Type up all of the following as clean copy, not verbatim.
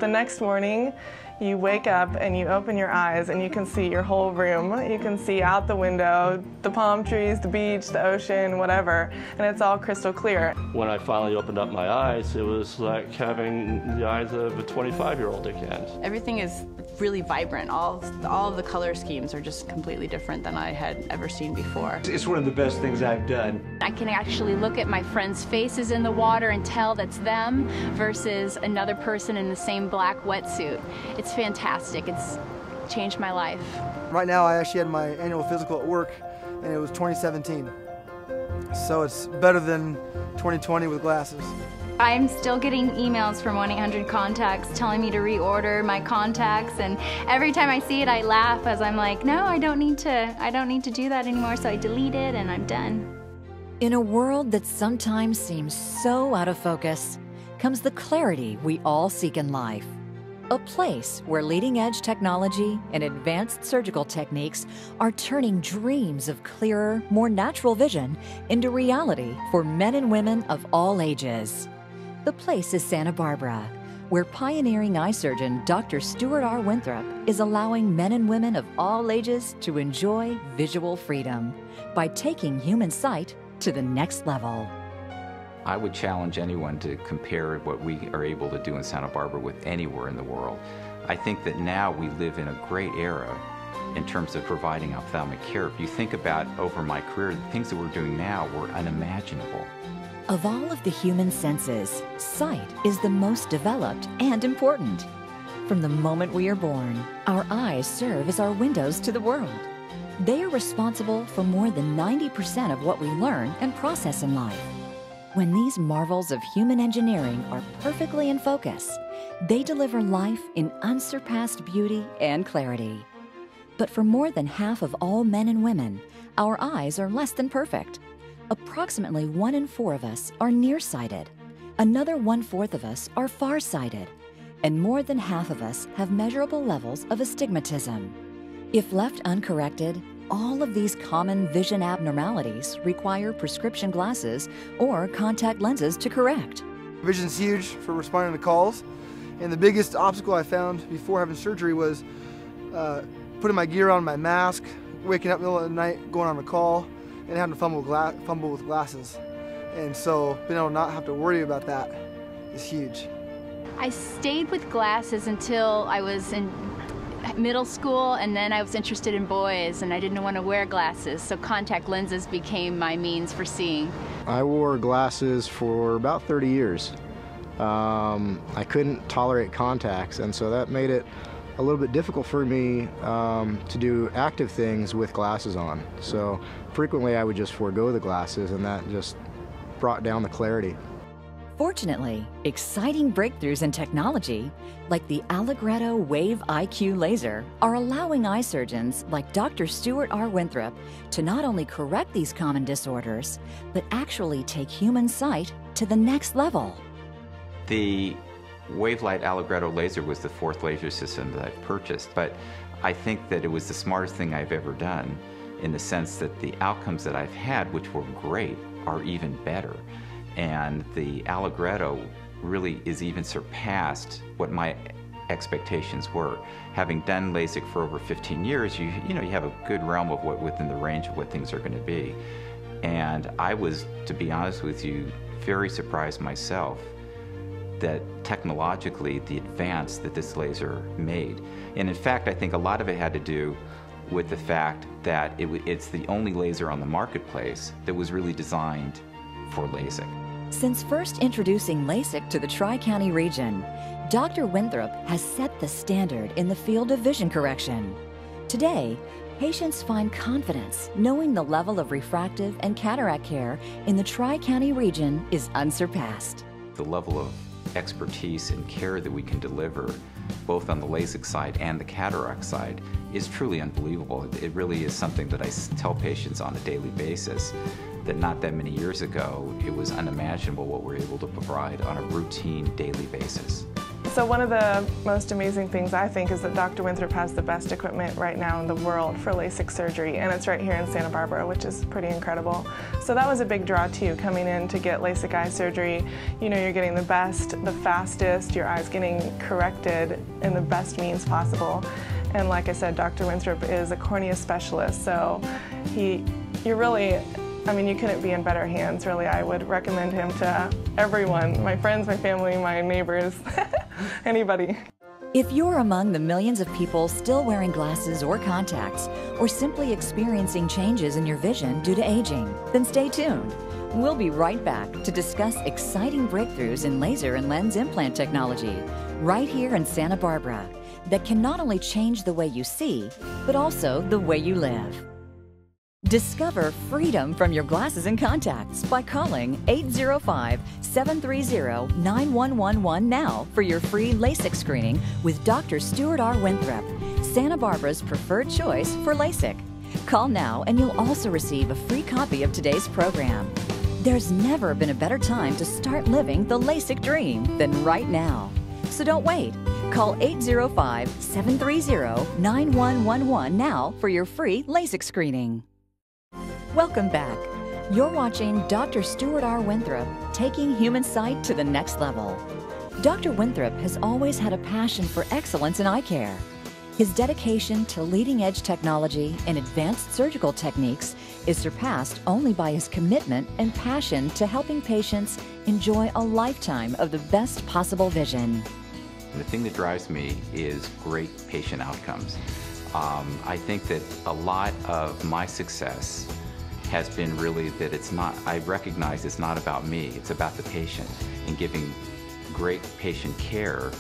next morning, you wake up and you open your eyes and you can see your whole room. You can see out the window, the palm trees, the beach, the ocean, whatever, and it's all crystal clear. When I finally opened up my eyes, it was like having the eyes of a 25-year-old again. Everything is really vibrant. All of the color schemes are just completely different than I had ever seen before. It's one of the best things I've done. I can actually look at my friends' faces in the water and tell that's them versus another person in the same black wetsuit. It's fantastic. It's changed my life. Right now I actually had my annual physical at work and it was 2017. So it's better than 2020 with glasses. I'm still getting emails from 1-800-CONTACTS telling me to reorder my contacts, and every time I see it I laugh as I'm like, no, I don't need to do that anymore, so I delete it and I'm done. In a world that sometimes seems so out of focus, comes the clarity we all seek in life. A place where leading-edge technology and advanced surgical techniques are turning dreams of clearer, more natural vision into reality for men and women of all ages. The place is Santa Barbara, where pioneering eye surgeon Dr. Stuart R. Winthrop is allowing men and women of all ages to enjoy visual freedom by taking human sight to the next level. I would challenge anyone to compare what we are able to do in Santa Barbara with anywhere in the world. I think that now we live in a great era in terms of providing ophthalmic care. If you think about over my career, the things that we're doing now were unimaginable. Of all of the human senses, sight is the most developed and important. From the moment we are born, our eyes serve as our windows to the world. They are responsible for more than 90% of what we learn and process in life. When these marvels of human engineering are perfectly in focus, they deliver life in unsurpassed beauty and clarity. But for more than half of all men and women, our eyes are less than perfect. Approximately 1 in 4 of us are nearsighted. Another 1/4 of us are farsighted. And more than half of us have measurable levels of astigmatism. If left uncorrected, all of these common vision abnormalities require prescription glasses or contact lenses to correct. Vision's huge for responding to calls, and the biggest obstacle I found before having surgery was putting my gear on, my mask, waking up in the middle of the night, going on a call, and having to fumble with glasses. And so being able to not have to worry about that is huge. I stayed with glasses until I was in middle school, and then I was interested in boys and I didn't want to wear glasses, so contact lenses became my means for seeing. I wore glasses for about 30 years. I couldn't tolerate contacts, and so that made it a little bit difficult for me to do active things with glasses on. So frequently I would just forego the glasses, and that just brought down the clarity. Fortunately, exciting breakthroughs in technology, like the Allegretto Wave IQ laser, are allowing eye surgeons like Dr. Stuart R. Winthrop to not only correct these common disorders, but actually take human sight to the next level. The Wavelight Allegretto laser was the 4th laser system that I've purchased, but I think that it was the smartest thing I've ever done, in the sense that the outcomes that I've had, which were great, are even better. And the Allegretto really is even surpassed what my expectations were. Having done LASIK for over 15 years, you have a good realm of what within the range of what things are going to be. And I was, to be honest with you, very surprised myself that technologically the advance that this laser made. And in fact, I think a lot of it had to do with the fact that it's the only laser on the marketplace that was really designed for LASIK. Since first introducing LASIK to the Tri-County region, Dr. Winthrop has set the standard in the field of vision correction. Today, patients find confidence knowing the level of refractive and cataract care in the Tri-County region is unsurpassed. The level of expertise and care that we can deliver, both on the LASIK side and the cataract side, is truly unbelievable. It really is something that I tell patients on a daily basis, that not that many years ago, it was unimaginable what we're able to provide on a routine daily basis. So one of the most amazing things I think is that Dr. Winthrop has the best equipment right now in the world for LASIK surgery, and it's right here in Santa Barbara, which is pretty incredible. So that was a big draw too, coming in to get LASIK eye surgery. You know, you're getting the best, the fastest, your eye's getting corrected in the best means possible. And like I said, Dr. Winthrop is a cornea specialist, so you're really, I mean, you couldn't be in better hands, really. I would recommend him to everyone, my friends, my family, my neighbors, anybody. If you're among the millions of people still wearing glasses or contacts, or simply experiencing changes in your vision due to aging, then stay tuned. We'll be right back to discuss exciting breakthroughs in laser and lens implant technology right here in Santa Barbara that can not only change the way you see, but also the way you live. Discover freedom from your glasses and contacts by calling 805-730-9111 now for your free LASIK screening with Dr. Stuart R. Winthrop, Santa Barbara's preferred choice for LASIK. Call now and you'll also receive a free copy of today's program. There's never been a better time to start living the LASIK dream than right now. So don't wait. Call 805-730-9111 now for your free LASIK screening. Welcome back. You're watching Dr. Stuart R. Winthrop taking human sight to the next level. Dr. Winthrop has always had a passion for excellence in eye care. His dedication to leading-edge technology and advanced surgical techniques is surpassed only by his commitment and passion to helping patients enjoy a lifetime of the best possible vision. The thing that drives me is great patient outcomes. I think that a lot of my success has been really that I recognize it's not about me, it's about the patient and giving great patient care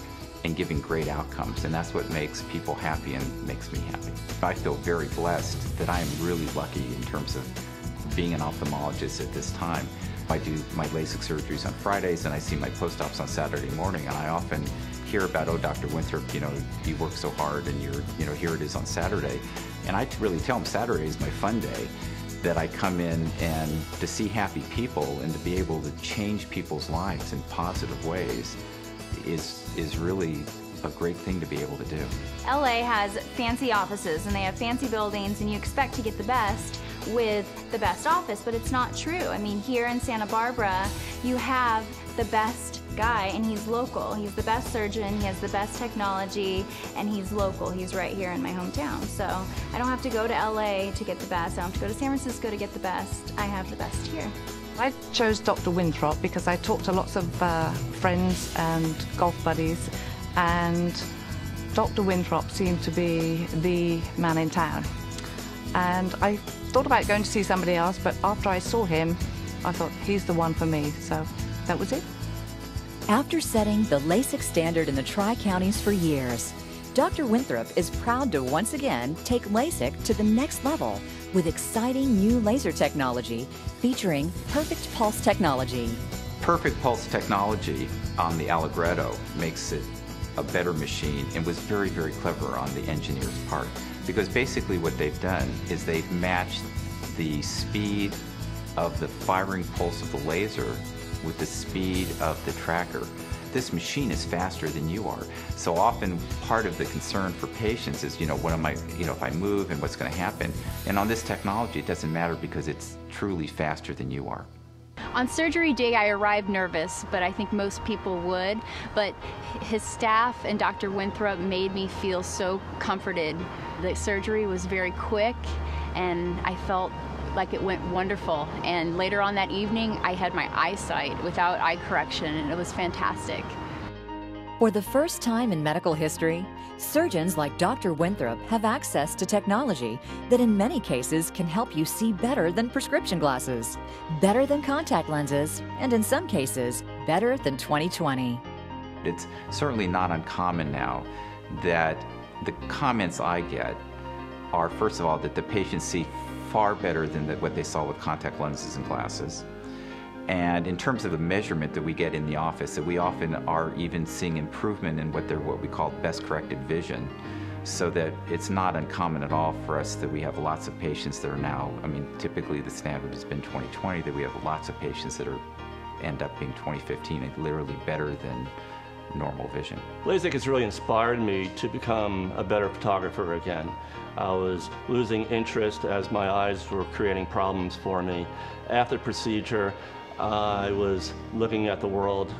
and giving great outcomes, and that's what makes people happy and makes me happy. I feel very blessed that I am really lucky in terms of being an ophthalmologist at this time. I do my LASIK surgeries on Fridays and I see my post-ops on Saturday morning, and I often hear about, oh, Dr. Winthrop, you know, you work so hard and here it is on Saturday. And I really tell them Saturday is my fun day, that I come in and to see happy people and to be able to change people's lives in positive ways is really a great thing to be able to do. LA has fancy offices and they have fancy buildings, and you expect to get the best with the best office, but it's not true. I mean, here in Santa Barbara, you have the best guy, and he's local. He's the best surgeon, he has the best technology, and he's local. He's right here in my hometown. So I don't have to go to LA to get the best. I don't have to go to San Francisco to get the best. I have the best here. I chose Dr. Winthrop because I talked to lots of friends and golf buddies, and Dr. Winthrop seemed to be the man in town. And I thought about going to see somebody else, but after I saw him, I thought he's the one for me, so that was it. After setting the LASIK standard in the Tri-Counties for years, Dr. Winthrop is proud to once again take LASIK to the next level with exciting new laser technology featuring Perfect Pulse technology. Perfect Pulse technology on the Allegretto makes it a better machine and was very, very clever on the engineer's part, because basically what they've done is they've matched the speed of the firing pulse of the laser with the speed of the tracker. This machine is faster than you are. So often part of the concern for patients is, what am I, if I move and what's going to happen? And on this technology, it doesn't matter because it's truly faster than you are. On surgery day, I arrived nervous, but I think most people would. But his staff and Dr. Winthrop made me feel so comforted. The surgery was very quick, and I felt like it went wonderful. And later on that evening, I had my eyesight without eye correction, and it was fantastic. For the first time in medical history, surgeons like Dr. Winthrop have access to technology that in many cases can help you see better than prescription glasses, better than contact lenses, and in some cases, better than 20/20. It's certainly not uncommon now that the comments I get are, first of all, that the patients see far better than what they saw with contact lenses and glasses. And in terms of the measurement that we get in the office, that we often are even seeing improvement in what we call best corrected vision, so that it's not uncommon at all for us that we have lots of patients that are now, typically the standard has been 20/20, that we have lots of patients that end up being 20/15 and literally better than normal vision. LASIK has really inspired me to become a better photographer again. I was losing interest as my eyes were creating problems for me. After the procedure, I was looking at the world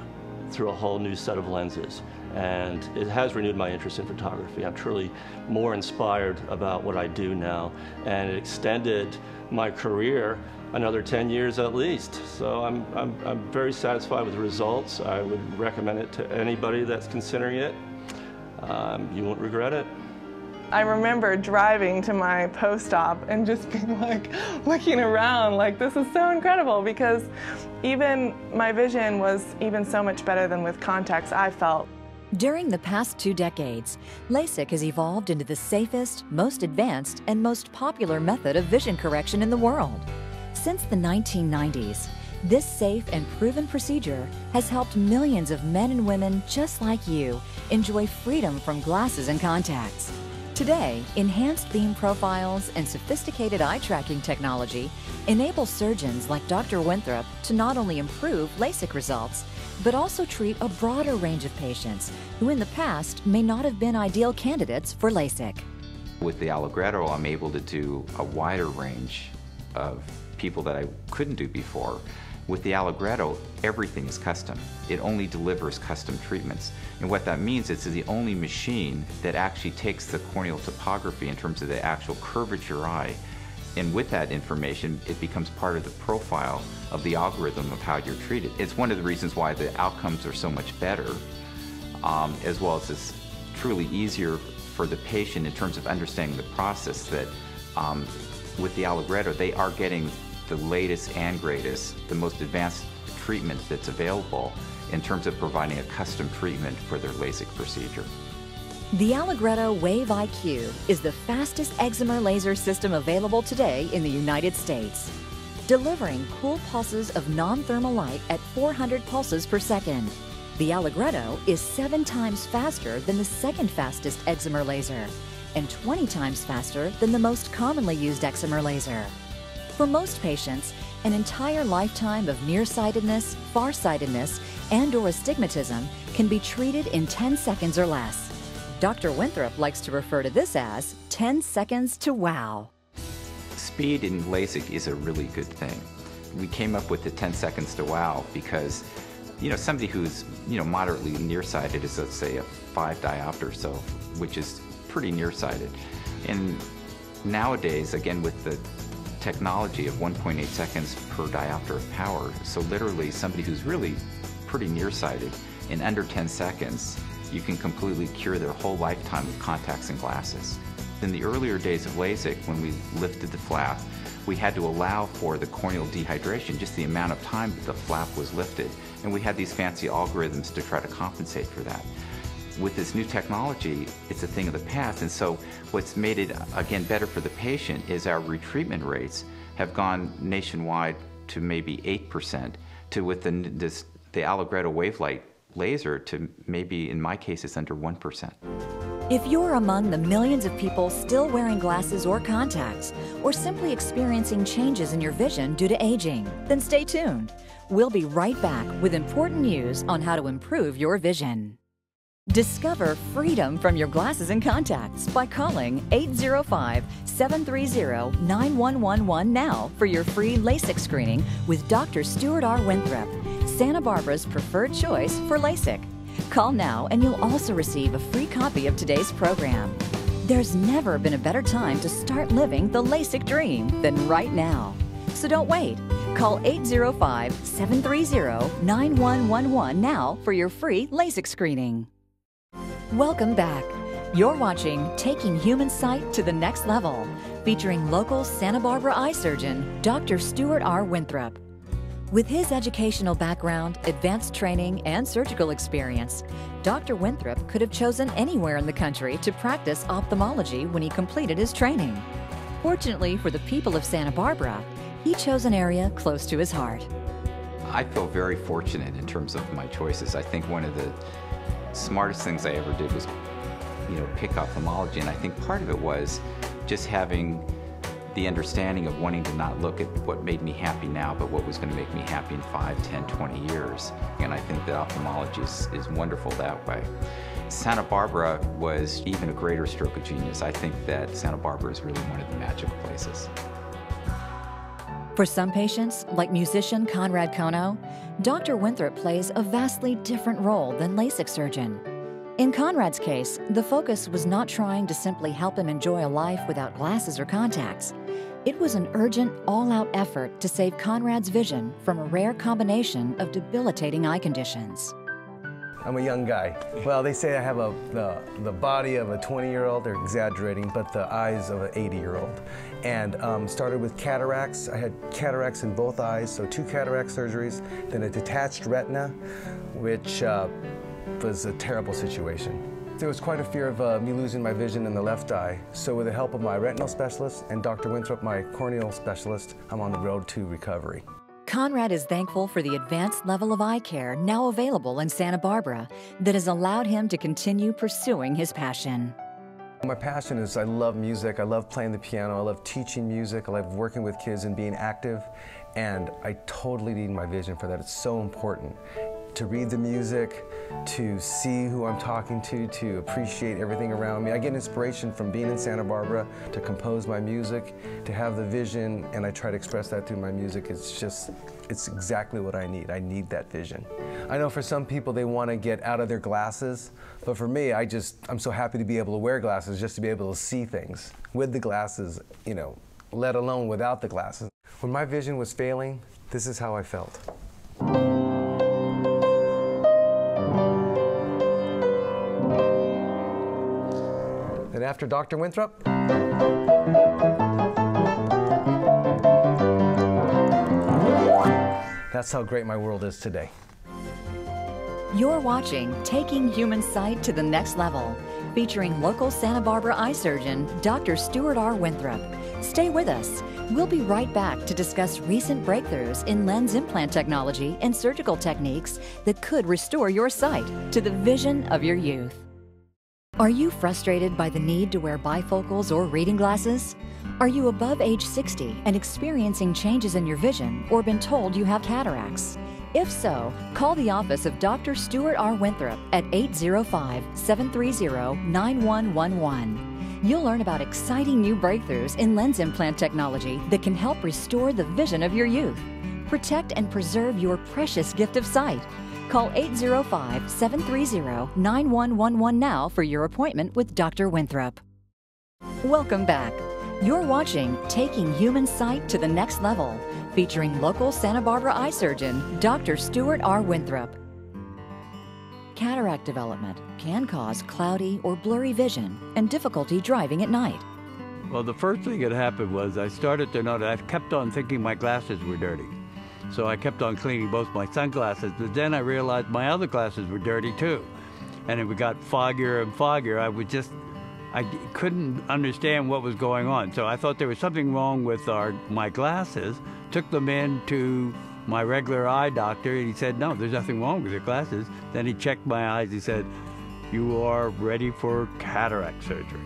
through a whole new set of lenses, and it has renewed my interest in photography. I'm truly more inspired about what I do now, and it extended my career another 10 years at least. So I'm very satisfied with the results. I would recommend it to anybody that's considering it. You won't regret it. I remember driving to my post-op and just being like, looking around like, this is so incredible, because even my vision was even so much better than with contacts, I felt. During the past 2 decades, LASIK has evolved into the safest, most advanced, and most popular method of vision correction in the world. Since the 1990s, this safe and proven procedure has helped millions of men and women just like you enjoy freedom from glasses and contacts. Today, enhanced beam profiles and sophisticated eye tracking technology enable surgeons like Dr. Winthrop to not only improve LASIK results, but also treat a broader range of patients who in the past may not have been ideal candidates for LASIK. With the Allegretto, I'm able to do a wider range of people that I couldn't do before. With the Allegretto, everything is custom. It only delivers custom treatments. And what that means is it's the only machine that actually takes the corneal topography in terms of the actual curvature eye. And with that information, it becomes part of the profile of the algorithm of how you're treated. It's one of the reasons why the outcomes are so much better, as well as it's truly easier for the patient in terms of understanding the process that with the Allegretto, they are getting the latest and greatest, the most advanced treatment that's available in terms of providing a custom treatment for their LASIK procedure. The Allegretto Wave IQ is the fastest excimer laser system available today in the United States, delivering cool pulses of non-thermal light at 400 pulses per second. The Allegretto is 7 times faster than the second fastest excimer laser and 20 times faster than the most commonly used excimer laser. For most patients, an entire lifetime of nearsightedness, farsightedness, and/or astigmatism can be treated in 10 seconds or less. Dr. Winthrop likes to refer to this as 10 seconds to wow. Speed in LASIK is a really good thing. We came up with the 10 seconds to wow because, somebody who's, moderately nearsighted is, let's say, a 5 diopter or so, which is pretty nearsighted. And nowadays, again, with the technology of 1.8 seconds per diopter of power, so literally somebody who's really pretty nearsighted, in under 10 seconds, you can completely cure their whole lifetime of contacts and glasses. In the earlier days of LASIK, when we lifted the flap, we had to allow for the corneal dehydration, just the amount of time that the flap was lifted, and we had these fancy algorithms to try to compensate for that. With this new technology, it's a thing of the past, and so what's made it, again, better for the patient is our retreatment rates have gone nationwide to maybe 8%, to with the Allegretto Wavelight laser to maybe, in my case, it's under 1%. If you're among the millions of people still wearing glasses or contacts, or simply experiencing changes in your vision due to aging, then stay tuned. We'll be right back with important news on how to improve your vision. Discover freedom from your glasses and contacts by calling 805-730-9111 now for your free LASIK screening with Dr. Stuart R. Winthrop, Santa Barbara's preferred choice for LASIK. Call now and you'll also receive a free copy of today's program. There's never been a better time to start living the LASIK dream than right now. So don't wait. Call 805-730-9111 now for your free LASIK screening. Welcome back. You're watching Taking Human Sight to the Next Level, featuring local Santa Barbara eye surgeon, Dr. Stuart R. Winthrop. With his educational background, advanced training, and surgical experience, Dr. Winthrop could have chosen anywhere in the country to practice ophthalmology when he completed his training. Fortunately for the people of Santa Barbara, he chose an area close to his heart. I feel very fortunate in terms of my choices. I think one of the smartest things I ever did was, pick ophthalmology, and I think part of it was just having the understanding of wanting to not look at what made me happy now, but what was going to make me happy in 5, 10, 20 years. And I think that ophthalmology is wonderful that way. Santa Barbara was even a greater stroke of genius. I think that Santa Barbara is really one of the magical places. For some patients, like musician Conrad Kono, Dr. Winthrop plays a vastly different role than LASIK surgeon. In Conrad's case, the focus was not trying to simply help him enjoy a life without glasses or contacts. It was an urgent, all-out effort to save Conrad's vision from a rare combination of debilitating eye conditions. I'm a young guy. Well, they say I have the body of a 20-year-old, they're exaggerating, but the eyes of an 80-year-old. And started with cataracts. I had cataracts in both eyes, so 2 cataract surgeries, then a detached retina, which was a terrible situation. There was quite a fear of me losing my vision in the left eye, so with the help of my retinal specialist and Dr. Winthrop, my corneal specialist, I'm on the road to recovery. Conrad is thankful for the advanced level of eye care now available in Santa Barbara that has allowed him to continue pursuing his passion. My passion is I love music, I love playing the piano, I love teaching music, I love working with kids and being active, and I totally need my vision for that. It's so important to read the music, to see who I'm talking to appreciate everything around me. I get inspiration from being in Santa Barbara to compose my music, to have the vision, and I try to express that through my music. It's exactly what I need. I need that vision. I know for some people they want to get out of their glasses, but for me, I'm so happy to be able to wear glasses just to be able to see things with the glasses, you know, let alone without the glasses. When my vision was failing, this is how I felt. And after Dr. Winthrop, that's how great my world is today. You're watching Taking Human Sight to the Next Level, featuring local Santa Barbara eye surgeon, Dr. Stuart R. Winthrop. Stay with us. We'll be right back to discuss recent breakthroughs in lens implant technology and surgical techniques that could restore your sight to the vision of your youth. Are you frustrated by the need to wear bifocals or reading glasses? Are you above age 60 and experiencing changes in your vision or been told you have cataracts? If so, call the office of Dr. Stuart R. Winthrop at 805-730-9111. You'll learn about exciting new breakthroughs in lens implant technology that can help restore the vision of your youth. Protect and preserve your precious gift of sight. Call 805-730-9111 now for your appointment with Dr. Winthrop. Welcome back. You're watching Taking Human Sight to the Next Level, featuring local Santa Barbara eye surgeon, Dr. Stuart R. Winthrop. Cataract development can cause cloudy or blurry vision and difficulty driving at night. Well, the first thing that happened was I started to notice, I kept on thinking my glasses were dirty. So I kept on cleaning both my sunglasses, but then I realized my other glasses were dirty too. And it got foggier and foggier. I couldn't understand what was going on. So I thought there was something wrong with my glasses, took them in to my regular eye doctor, and he said, no, there's nothing wrong with your glasses. Then he checked my eyes, he said, you are ready for cataract surgery.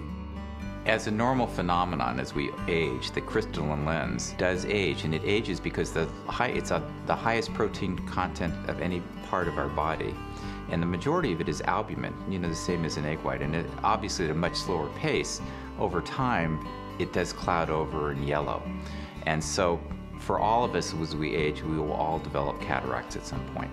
As a normal phenomenon, as we age, the crystalline lens does age, and it ages because it's the highest protein content of any part of our body. And the majority of it is albumin, the same as an egg white. And obviously at a much slower pace, over time, it does cloud over and yellow. And so for all of us as we age, we will all develop cataracts at some point.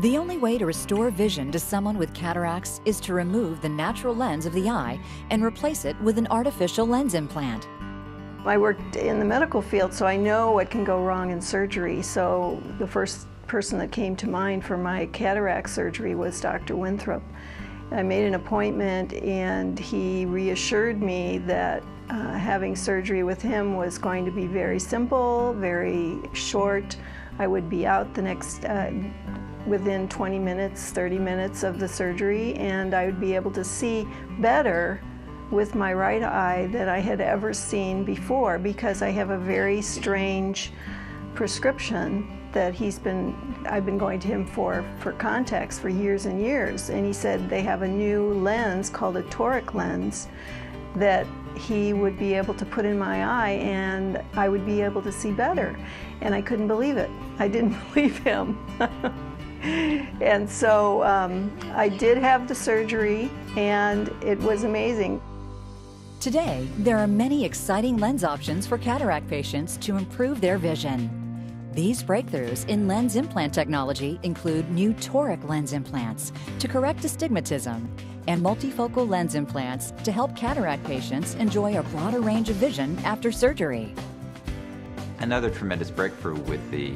The only way to restore vision to someone with cataracts is to remove the natural lens of the eye and replace it with an artificial lens implant. I worked in the medical field, so I know what can go wrong in surgery. So the first person that came to mind for my cataract surgery was Dr. Winthrop. I made an appointment and he reassured me that having surgery with him was going to be very simple, very short. I would be out the next within 20 minutes, 30 minutes of the surgery, and I would be able to see better with my right eye than I had ever seen before, because I have a very strange prescription that I've been going to him for contacts for years and years. And he said they have a new lens called a toric lens, that he would be able to put in my eye and I would be able to see better. And I couldn't believe it. I didn't believe him. And so I did have the surgery, and it was amazing. Today, there are many exciting lens options for cataract patients to improve their vision. These breakthroughs in lens implant technology include new toric lens implants to correct astigmatism and multifocal lens implants to help cataract patients enjoy a broader range of vision after surgery. Another tremendous breakthrough with the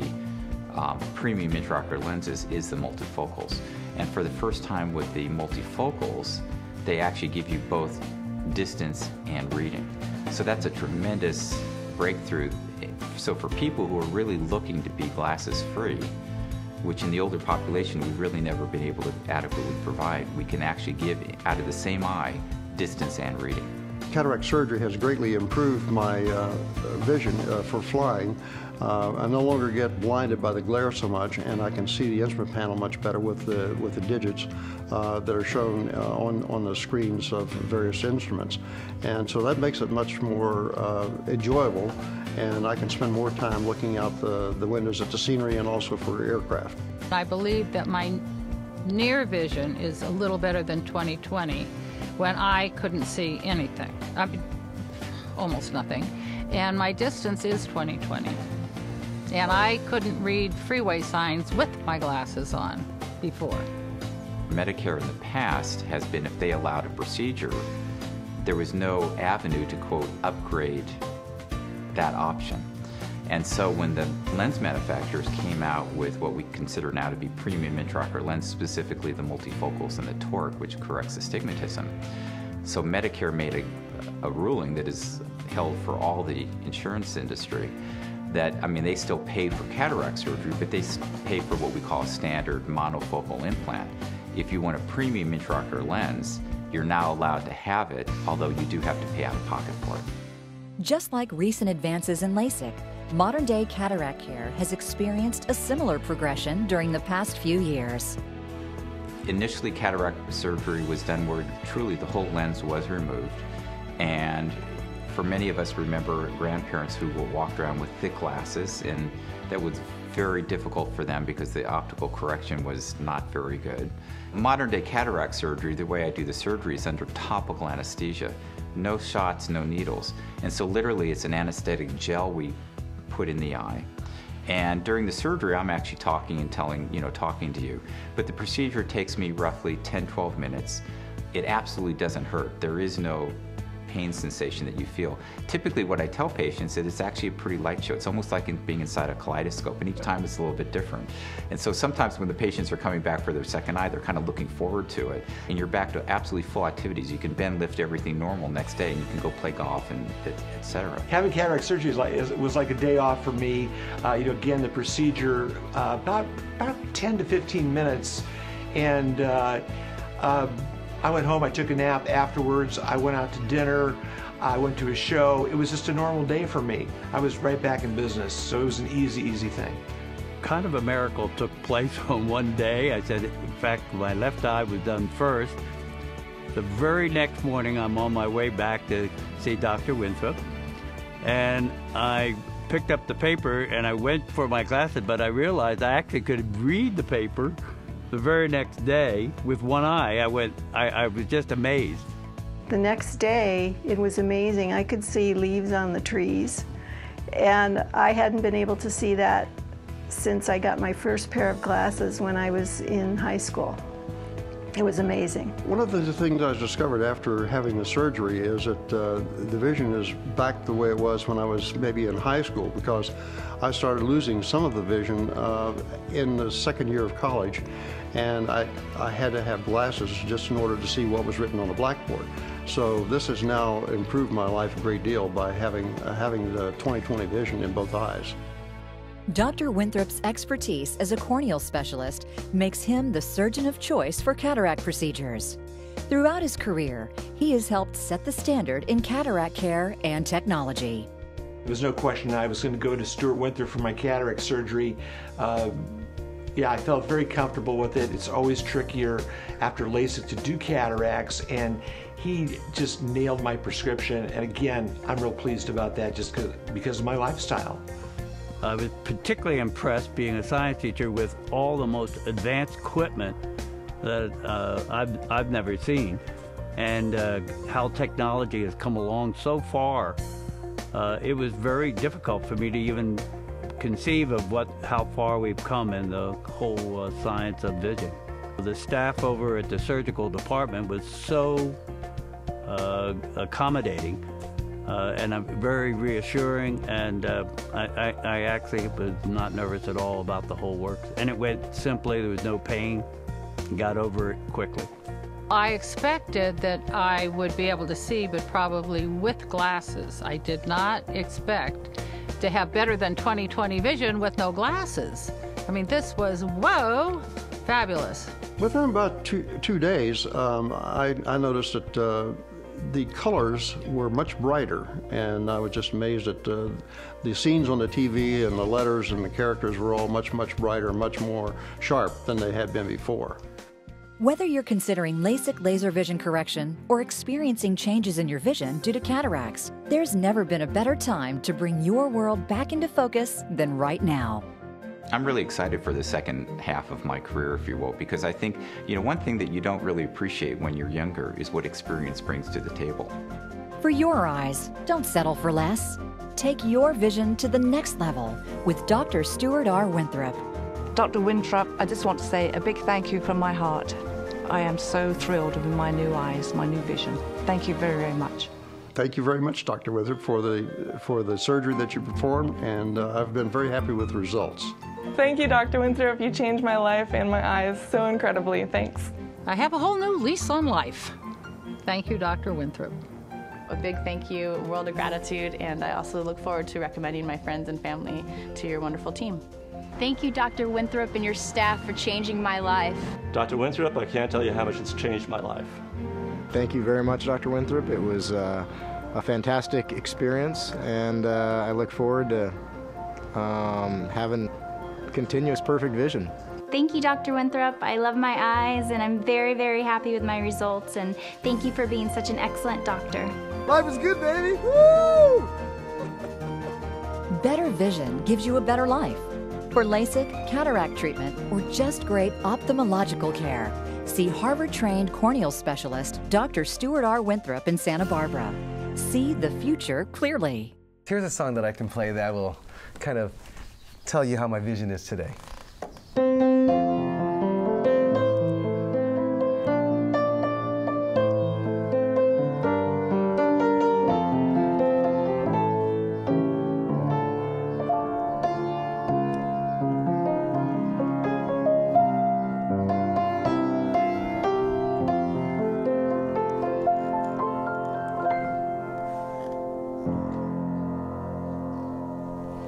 premium intraocular lenses is the multifocals. And for the first time with the multifocals, they actually give you both distance and reading. So that's a tremendous breakthrough. So for people who are really looking to be glasses free, which in the older population we've really never been able to adequately provide, we can actually give out of the same eye distance and reading. Cataract surgery has greatly improved my vision for flying. I no longer get blinded by the glare so much, and I can see the instrument panel much better with the digits that are shown on the screens of various instruments. And so that makes it much more enjoyable, and I can spend more time looking out the windows at the scenery and also for aircraft. I believe that my near vision is a little better than 20/20 when I couldn't see anything. I mean, almost nothing. And my distance is 20/20. And I couldn't read freeway signs with my glasses on before. Medicare in the past has been, if they allowed a procedure, there was no avenue to, quote, upgrade that option. And so when the lens manufacturers came out with what we consider now to be premium intraocular lens, specifically the multifocals and the toric, which corrects astigmatism, so Medicare made a ruling that is held for all the insurance industry that, I mean, they still pay for cataract surgery, but they pay for what we call a standard monofocal implant. If you want a premium intraocular lens, you're now allowed to have it, although you do have to pay out of pocket for it. Just like recent advances in LASIK, modern-day cataract care has experienced a similar progression during the past few years. Initially, cataract surgery was done where truly the whole lens was removed, and for many of us remember grandparents who will walk around with thick glasses, and that was very difficult for them because the optical correction was not very good. Modern day cataract surgery, the way I do the surgery is under topical anesthesia. No shots, no needles. And so literally it's an anesthetic gel we put in the eye. And during the surgery, I'm actually talking and talking to you. But the procedure takes me roughly 10-12 minutes. It absolutely doesn't hurt. There is no pain sensation that you feel. Typically what I tell patients is it's actually a pretty light show. It's almost like being inside a kaleidoscope, and each time it's a little bit different. And so sometimes when the patients are coming back for their second eye, they're kind of looking forward to it. And you're back to absolutely full activities. You can bend, lift everything normal next day, and you can go play golf and etc. Having cataract surgery was like a day off for me. Again, the procedure about 10 to 15 minutes, and I went home, I took a nap afterwards, I went out to dinner, I went to a show. It was just a normal day for me. I was right back in business, so it was an easy thing. Kind of a miracle took place on one day. I said, in fact, my left eye was done first. The very next morning, I'm on my way back to see Dr. Winthrop, and I picked up the paper and I went for my glasses, but I realized I actually could read the paper. The very next day, with one eye, I was just amazed. The next day, it was amazing. I could see leaves on the trees, and I hadn't been able to see that since I got my first pair of glasses when I was in high school. It was amazing. One of the things I discovered after having the surgery is that the vision is back the way it was when I was maybe in high school, because I started losing some of the vision in the second year of college, and I had to have glasses just in order to see what was written on the blackboard. So this has now improved my life a great deal by having the 20/20 vision in both eyes. Dr. Winthrop's expertise as a corneal specialist makes him the surgeon of choice for cataract procedures. Throughout his career, he has helped set the standard in cataract care and technology. There was no question I was going to go to Stuart Winthrop for my cataract surgery. Yeah, I felt very comfortable with it. It's always trickier after LASIK to do cataracts, and he just nailed my prescription. And again, I'm real pleased about that just because of my lifestyle. I was particularly impressed being a science teacher with all the most advanced equipment that I've never seen, and how technology has come along so far. It was very difficult for me to even conceive of how far we've come in the whole science of vision. The staff over at the surgical department was so accommodating, and I'm very reassuring, and I actually was not nervous at all about the whole work. And it went simply, there was no pain, got over it quickly. I expected that I would be able to see, but probably with glasses. I did not expect to have better than 20/20 vision with no glasses. I mean, this was, whoa, fabulous. Within about two days, I noticed that the colors were much brighter, and I was just amazed at the scenes on the TV and the letters and the characters were all much brighter, much more sharp than they had been before. Whether you're considering LASIK laser vision correction or experiencing changes in your vision due to cataracts, there's never been a better time to bring your world back into focus than right now. I'm really excited for the second half of my career, if you will, because I think, one thing that you don't really appreciate when you're younger is what experience brings to the table. For your eyes, don't settle for less. Take your vision to the next level with Dr. Stuart R. Winthrop. Dr. Winthrop, I just want to say a big thank you from my heart. I am so thrilled with my new eyes, my new vision. Thank you very, very much. Thank you very much, Dr. Winthrop, for the surgery that you performed, and I've been very happy with the results. Thank you, Dr. Winthrop. You changed my life and my eyes so incredibly. Thanks. I have a whole new lease on life. Thank you, Dr. Winthrop. A big thank you, a world of gratitude, and I also look forward to recommending my friends and family to your wonderful team. Thank you, Dr. Winthrop and your staff for changing my life. Dr. Winthrop, I can't tell you how much it's changed my life. Thank you very much, Dr. Winthrop. It was a fantastic experience, and I look forward to having continuous perfect vision. Thank you, Dr. Winthrop. I love my eyes, and I'm very, very happy with my results, and thank you for being such an excellent doctor. Life is good, baby! Woo! Better vision gives you a better life. For LASIK, cataract treatment, or just great ophthalmological care, see Harvard-trained corneal specialist Dr. Stuart R. Winthrop in Santa Barbara. See the future clearly. Here's a song that I can play that will kind of tell you how my vision is today.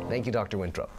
Thank you, Dr. Winthrop.